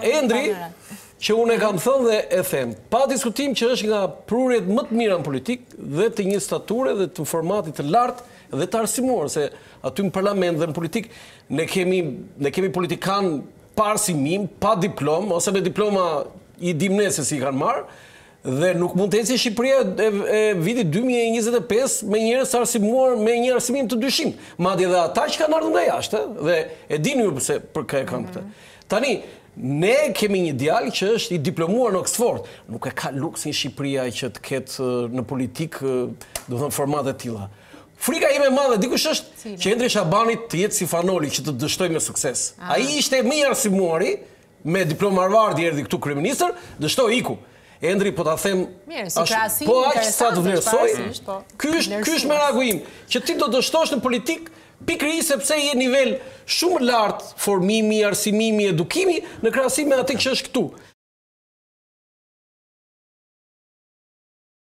Endri, që unë e kam thënë dhe e them, pa diskutim që është nga prurjet më të mira në politikë dhe të një stature dhe të formatit të lartë dhe të arsimuar, se aty në parlament dhe në politikë ne kemi politikan pa arsimim, pa diplom, ose me diploma i dimne se si kanë marrë, dhe nuk mund të eci Shqipëria e vitit 2025 me njerëz të arsimuar me një arsimim të dyshim. Madje dhe ata që kanë ardhur nga jashtë, dhe e dini ju pse për kë e kam këtë. Tani, ne kemi një djalë që është i diplomuar në Oxford. Nuk e ka luksin Shqipëria që të ketë në politikë, do të thënë, formate të tilla. Frika ime e madhe dikush është që Endri Shabani të jetë si Fanoli që të dështoj me sukses. Ai ishte më i arsimuari, me diplomë Harvard erdhi këtu kryeministër, dështoi iku. Endri po ta them, po aq sa të vlerësoj, ky është merakui im, që ti do dështosh në politikë pikërisht sepse je nivel shumë lart formimi, arsimimi, edukimi në krahasim me atë që është këtu.